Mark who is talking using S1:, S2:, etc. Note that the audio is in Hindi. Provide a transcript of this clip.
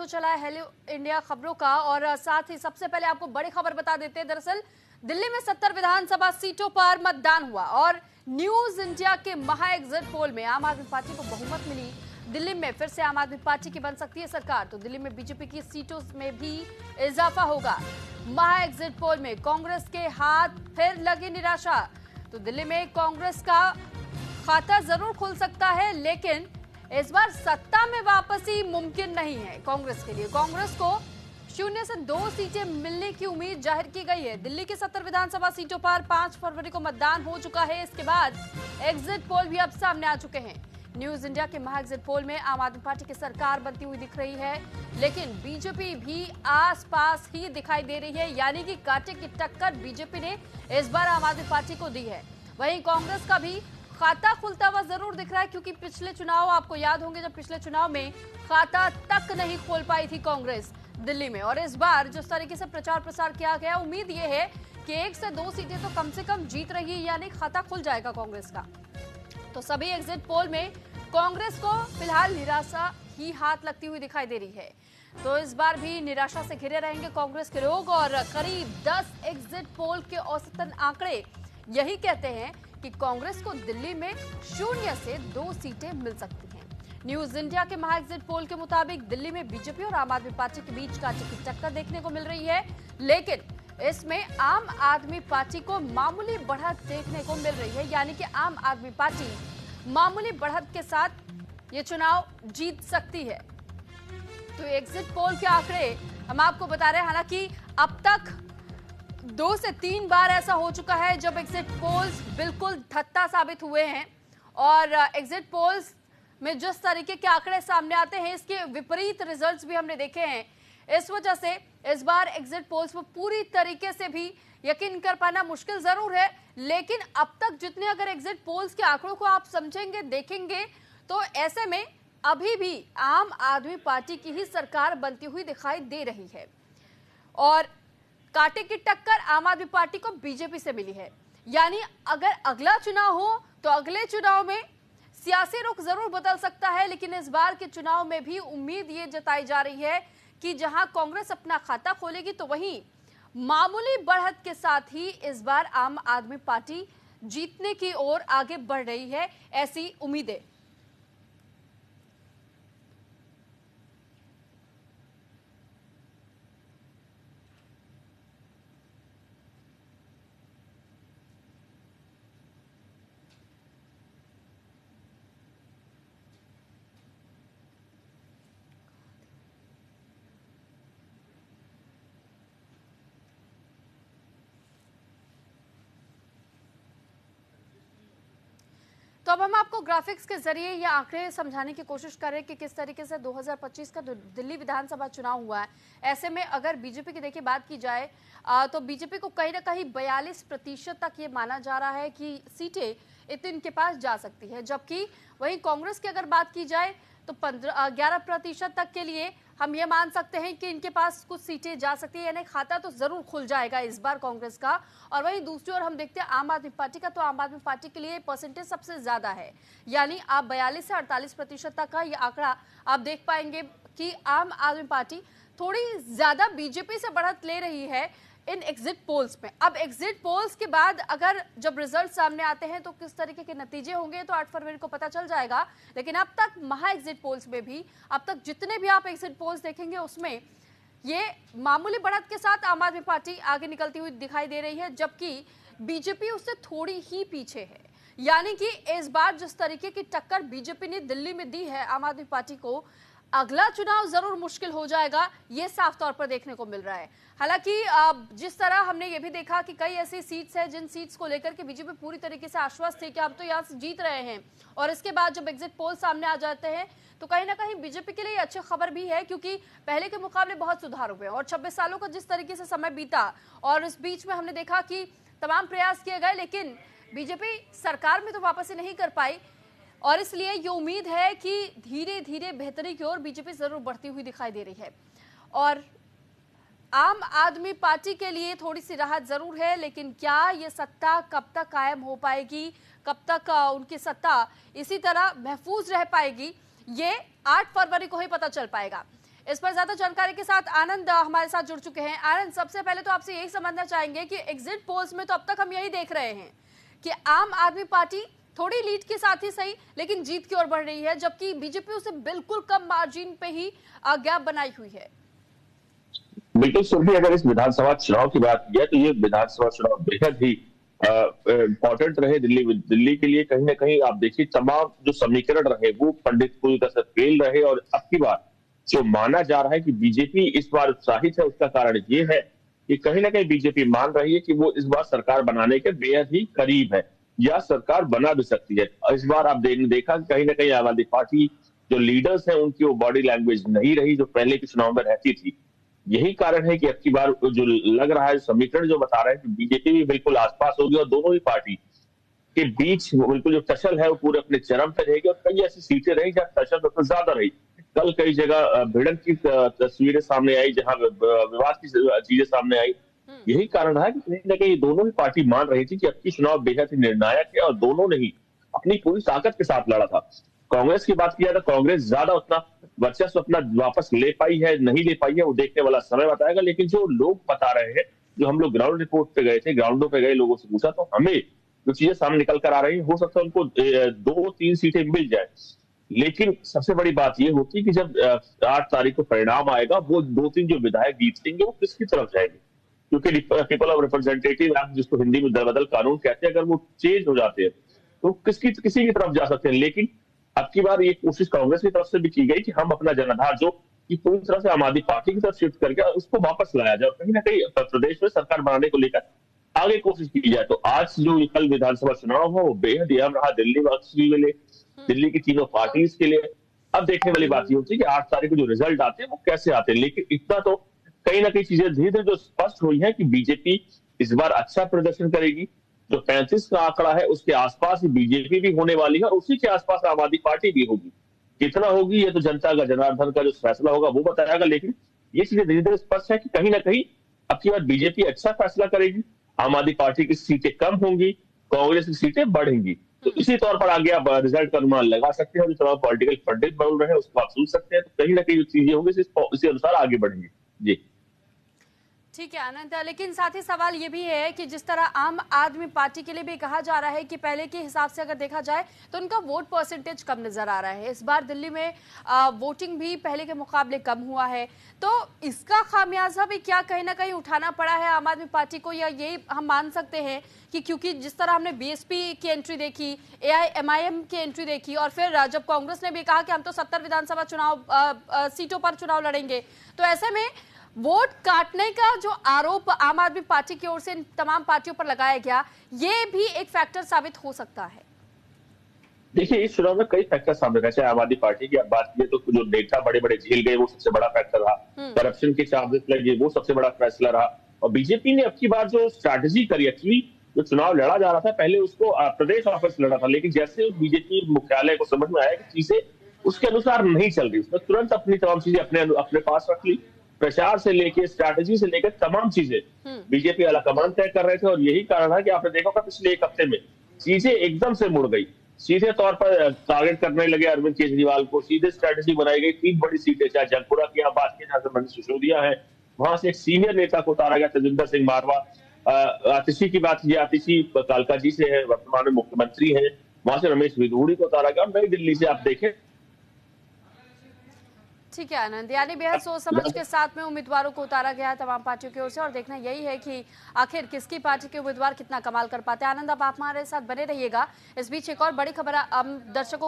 S1: हो चला है हेलो इंडिया खबरों का और साथ ही सबसे पहले आपको बड़ी खबर बता देते हैं। दरअसल दिल्ली में 70 विधानसभा सीटों पर मतदान हुआ और न्यूज इंडिया के महा एग्जिट पोल में आम आदमी पार्टी को बहुमत मिली। दिल्ली में फिर से आम आदमी पार्टी की बन सकती है सरकार, तो दिल्ली में बीजेपी की सीटों में भी इजाफा होगा। महा एग्जिट पोल में कांग्रेस के हाथ फिर लगी निराशा, तो दिल्ली में कांग्रेस का खाता जरूर खुल सकता है, लेकिन इस बार सत्ता में वापसी मुमकिन नहीं है कांग्रेस के लिए। कांग्रेस को 0 से 2 सीटें मिलने की उम्मीद जाहिर की गई है। दिल्ली की 70 विधानसभा सीटों पर 5 फरवरी को मतदान हो चुका है। इसके बाद एग्जिट पोल भी अब सामने आ चुके हैं। न्यूज इंडिया के महा एग्जिट पोल में आम आदमी पार्टी की सरकार बनती हुई दिख रही है, लेकिन बीजेपी भी आसपास ही दिखाई दे रही है, यानी कि कांटे की टक्कर बीजेपी ने इस बार आम आदमी पार्टी को दी है। वहीं कांग्रेस का भी खाता खुलता हुआ जरूर दिख रहा है, क्योंकि पिछले चुनाव आपको याद होंगे जब पिछले चुनाव में खाता तक नहीं खोल पाई थी कांग्रेस दिल्ली में, और इस बार जिस तरीके से प्रचार प्रसार किया गया, उम्मीद ये है कि 1 से 2 सीटें तो कम से कम जीत रही है, यानी खाता खुल जाएगा कांग्रेस का। तो सभी एग्जिट पोल में कांग्रेस को फिलहाल निराशा ही हाथ लगती हुई दिखाई दे रही है। तो इस बार भी निराशा से घिरे रहेंगे कांग्रेस के लोग और करीब 10 एग्जिट पोल के औसतन आंकड़े यही कहते हैं कि कांग्रेस को दिल्ली में 0 से 2 सीटें मिल सकती हैं। न्यूज इंडिया के महा एग्जिट पोल के मुताबिक दिल्ली में बीजेपी और आम आदमी पार्टी के बीच कांटे की टक्कर देखने को मिल रही है, लेकिन इसमें आम आदमी पार्टी को मामूली बढ़त देखने को मिल रही है, यानी कि आम आदमी पार्टी मामूली बढ़त के साथ ये चुनाव जीत सकती है। तो एग्जिट पोल के आंकड़े हम आपको बता रहे हैं। हालांकि अब तक 2 से 3 बार ऐसा हो चुका है जब एग्जिट पोल्स बिल्कुल ठट्टा साबित हुए हैं, और एग्जिट पोल्स में जिस तरीके के आंकड़े सामने आते हैं इसके विपरीत रिजल्ट्स भी हमने देखे हैं। इस वजह से इस बार एग्जिट पोल्स पर पूरी तरीके से भी यकीन कर पाना मुश्किल जरूर है, लेकिन अब तक जितने अगर एग्जिट पोल्स के आंकड़ों को आप समझेंगे देखेंगे तो ऐसे में अभी भी आम आदमी पार्टी की ही सरकार बनती हुई दिखाई दे रही है, और कांटे की टक्कर आम आदमी पार्टी को बीजेपी से मिली है। यानी अगर अगला चुनाव हो तो अगले चुनाव में सियासी रुख जरूर बदल सकता है, लेकिन इस बार के चुनाव में भी उम्मीद ये जताई जा रही है कि जहां कांग्रेस अपना खाता खोलेगी तो वहीं मामूली बढ़त के साथ ही इस बार आम आदमी पार्टी जीतने की ओर आगे बढ़ रही है, ऐसी उम्मीदें। तो अब हम आपको ग्राफिक्स के जरिए ये आंकड़े समझाने की कोशिश कर रहे हैं कि किस तरीके से 2025 का दिल्ली विधानसभा चुनाव हुआ है। ऐसे में अगर बीजेपी की देखिए बात की जाए तो बीजेपी को कहीं ना कहीं 42% तक ये माना जा रहा है कि सीटें इतनी इनके पास जा सकती है, जबकि वहीं कांग्रेस की अगर बात की जाए तो 11% तक के लिए हम ये मान सकते हैं कि इनके पास कुछ सीटें जा सकती है, यानी खाता तो जरूर खुल जाएगा इस बार कांग्रेस का। और वहीं दूसरी ओर हम देखते हैं आम आदमी पार्टी का, तो आम आदमी पार्टी के लिए परसेंटेज सबसे ज्यादा है, यानी आप 42 से 48% तक का ये आंकड़ा आप देख पाएंगे कि आम आदमी पार्टी थोड़ी ज्यादा बीजेपी से बढ़त ले रही है इन एग्जिट पोल्स में। अब एग्जिट पोल्स के बाद अगर जब रिजल्ट सामने आते हैं तो किस तरीके के नतीजे होंगे तो 8 फरवरी को पता चल जाएगा, लेकिन अब तक महा एग्जिट पोल्स में भी अब तक जितने भी आप एग्जिट पोल्स देखेंगे उसमें ये मामूली बढ़त के साथ आम आदमी पार्टी आगे निकलती हुई दिखाई दे रही है, जबकि बीजेपी उससे थोड़ी ही पीछे है। यानी कि इस बार जिस तरीके की टक्कर बीजेपी ने दिल्ली में दी है आम आदमी पार्टी को, अगला चुनाव जरूर मुश्किल हो जाएगा, ये साफ तौर पर देखने को मिल रहा है। हालांकि जिस तरह हमने ये भी देखा कि कई ऐसी सीट्स हैं जिन सीट्स को लेकर के बीजेपी पूरी तरीके से आश्वस्त थी कि हम तो यहाँ से जीत रहे हैं, और इसके बाद जब एग्जिट पोल सामने आ जाते हैं तो कहीं ना कहीं बीजेपी के लिए अच्छी खबर भी है, क्योंकि पहले के मुकाबले बहुत सुधार हुए और 26 सालों का जिस तरीके से समय बीता और इस बीच में हमने देखा कि तमाम प्रयास किए गए, लेकिन बीजेपी सरकार में तो वापसी नहीं कर पाई, और इसलिए ये उम्मीद है कि धीरे धीरे बेहतरी की ओर बीजेपी जरूर बढ़ती हुई दिखाई दे रही है। और आम आदमी पार्टी के लिए थोड़ी सी राहत जरूर है, लेकिन क्या ये सत्ता कब तक कायम हो पाएगी, कब तक उनकी सत्ता इसी तरह महफूज रह पाएगी, ये 8 फरवरी को ही पता चल पाएगा। इस पर ज्यादा जानकारी के साथ आनंद हमारे साथ जुड़ चुके हैं। आनंद, सबसे पहले तो आपसे यही समझना चाहेंगे कि एग्जिट पोल्स में तो अब तक हम यही देख रहे हैं कि आम आदमी पार्टी थोड़ी लीड के साथ ही सही लेकिन जीत की ओर बढ़ रही है, जबकि बीजेपी उसे बिल्कुल कम मार्जिन पे ही गैप बनाई हुई है।
S2: बिल्कुल सुरभि, अगर इस विधानसभा चुनाव की बात की है तो ये विधानसभा चुनाव बेहद ही इम्पोर्टेंट रहे दिल्ली के लिए। कहीं ना कहीं आप देखिए तमाम जो समीकरण रहे वो पंडित पूरी तरह से फेल रहे, और अब की बार जो माना जा रहा है कि बीजेपी इस बार उत्साहित है, उसका कारण ये है कि कहीं ना कहीं बीजेपी मान रही है कि वो इस बार सरकार बनाने के बेहद ही करीब है या सरकार बना भी सकती है। इस बार आप देखा कि कहीं ना कहीं आम आदमी पार्टी जो लीडर्स हैं उनकी वो बॉडी लैंग्वेज नहीं रही जो पहले के चुनाव में रहती थी। यही कारण है कि अब की बार जो लग रहा है, समीकरण जो बता रहे हैं कि बीजेपी भी बिल्कुल आसपास होगी और दोनों ही पार्टी के बीच बिल्कुल जो टसल है वो पूरे अपने चरम पे रहेगी, और कई ऐसी सीटें रही जहां टसल सबसे ज्यादा रही। कल कई जगह भिड़ंत की तस्वीरें सामने आई, जहां विवाद की चीजें सामने आई। यही कारण रहा कि कहीं ना कहीं दोनों ही पार्टी मान रही थी कि अब की चुनाव बेहद ही निर्णायक है, और दोनों ने ही अपनी पूरी ताकत के साथ लड़ा था। कांग्रेस की बात किया तो कांग्रेस ज्यादा उतना वर्चस्व अपना वापस ले पाई है नहीं ले पाई है वो देखने वाला समय बताएगा, लेकिन जो लोग बता रहे हैं, जो हम लोग ग्राउंड रिपोर्ट पे गए थे, ग्राउंडों पे गए लोगों से पूछा, तो हमें जो चीजें सामने निकल कर आ रही है, हो सकता है उनको 2-3 सीटें मिल जाए। लेकिन सबसे बड़ी बात यह होती है कि जब 8 तारीख को परिणाम आएगा, वो 2-3 जो विधायक जीतेंगे वो किसकी तरफ जाएंगे, क्योंकि पीपल ऑफ रिप्रेजेंटेटिव एक्ट जिसको हिंदी में दलबदल कानून कहते हैं, अगर वो चेंज हो जाते हैं तो किसी की तरफ जा सकते हैं। लेकिन अब की बार ये कोशिश कांग्रेस की तरफ से भी की गई कि हम अपना जनाधार जो कि पूरी तरह से आम आदमी पार्टी की तरफ शिफ्ट करके उसको वापस लाया जाए, कहीं ना कहीं प्रदेश में सरकार बनाने को लेकर आगे कोशिश की जाए। तो आज जो कल विधानसभा चुनाव हो वो बेहद अहम रहा दिल्ली वासियों के लिए, दिल्ली की तीनों पार्टी के लिए। अब देखने वाली बात ये होती है कि 8 तारीख को जो रिजल्ट आते हैं वो कैसे आते हैं, लेकिन इतना तो कहीं ना कहीं चीजें धीरे धीरे जो स्पष्ट हुई है कि बीजेपी इस बार अच्छा प्रदर्शन करेगी। जो 35 का आंकड़ा है उसके आसपास ही बीजेपी भी होने वाली है, और उसी के आसपास आम आदमी पार्टी भी होगी। कितना होगी ये तो जनता का, जनार्दन का जो फैसला होगा वो बताएगा, लेकिन ये चीजें धीरे धीरे स्पष्ट है कि कहीं ना कहीं अब की बार बीजेपी अच्छा फैसला करेगी, आम आदमी पार्टी की सीटें कम होंगी, कांग्रेस की सीटें बढ़ेंगी। तो इसी तौर पर आगे आप रिजल्ट का अनुमान लगा सकते हैं, जो तमाम पॉलिटिकल पंडित बोल रहे हैं उसको आप सुन सकते हैं। तो कहीं ना कहीं जो चीजें होंगी इसी अनुसार आगे बढ़ेंगी। जी
S1: ठीक है आनंद, लेकिन साथ ही सवाल ये भी है कि जिस तरह आम आदमी पार्टी के लिए भी कहा जा रहा है कि पहले के हिसाब से अगर देखा जाए तो उनका वोट परसेंटेज कम नजर आ रहा है। इस बार दिल्ली में वोटिंग भी पहले के मुकाबले कम हुआ है, तो इसका खामियाजा भी क्या कहीं ना कहीं उठाना पड़ा है आम आदमी पार्टी को, या ये हम मान सकते हैं कि क्योंकि जिस तरह हमने बीएसपी की एंट्री देखी, एआईएमआईएम की एंट्री देखी, और फिर जब कांग्रेस ने भी कहा कि हम तो 70 विधानसभा चुनाव सीटों पर चुनाव लड़ेंगे, तो ऐसे में वोट काटने का जो आरोप आम आदमी पार्टी की ओर से इन तमाम पार्टियों पर लगाया गया, ये भी एक फैक्टर साबित हो सकता है।
S2: देखिए इस चुनाव में कई फैक्टर सामने रहे। चाहे आम आदमी पार्टी की आप बात की तो जो नेता बड़े बड़े झेल गए वो सबसे बड़ा फैक्टर रहा, करप्शन के चार्जेस लगे वो सबसे बड़ा फैसला रहा, और बीजेपी ने अब की बार जो स्ट्रैटेजी करी, एक्चुअली जो चुनाव लड़ा जा रहा था पहले उसको प्रदेश ऑफिस लड़ा था, लेकिन जैसे बीजेपी मुख्यालय को समझ में आया कि चीजें उसके अनुसार नहीं चल रही, उसने तुरंत अपनी तमाम चीजें अपने पास रख ली। प्रचार से लेके स्ट्रैटेजी से लेकर तमाम चीजें बीजेपी वाला कमान तय कर रहे थे, और यही कारण है कि आपने देखा होगा पिछले एक हफ्ते में चीजें एकदम से मुड़ गई। सीधे तौर पर टारगेट करने लगे अरविंद केजरीवाल को, सीधे स्ट्रैटेजी बनाई गई। 3 बड़ी सीटें, चाहे जयपुरा की यहाँ बात की जहां से मनीष सिसोदिया है, वहां से एक सीनियर नेता को उतारा गया तेजिंदर सिंह मारवा। आतिशी की बात की, आतिशी कालका जी से है, वर्तमान में मुख्यमंत्री है, वहां से रमेश विधूड़ी को उतारा गया। नई दिल्ली से आप देखें।
S1: ठीक है आनंद, यानी बेहद सोच समझ के साथ में उम्मीदवारों को उतारा गया है तमाम पार्टियों की ओर से, और देखना यही है कि आखिर किसकी पार्टी के उम्मीदवार कितना कमाल कर पाते हैं। आनंद, अब आप हमारे साथ बने रहिएगा। इस बीच एक और बड़ी खबर दर्शकों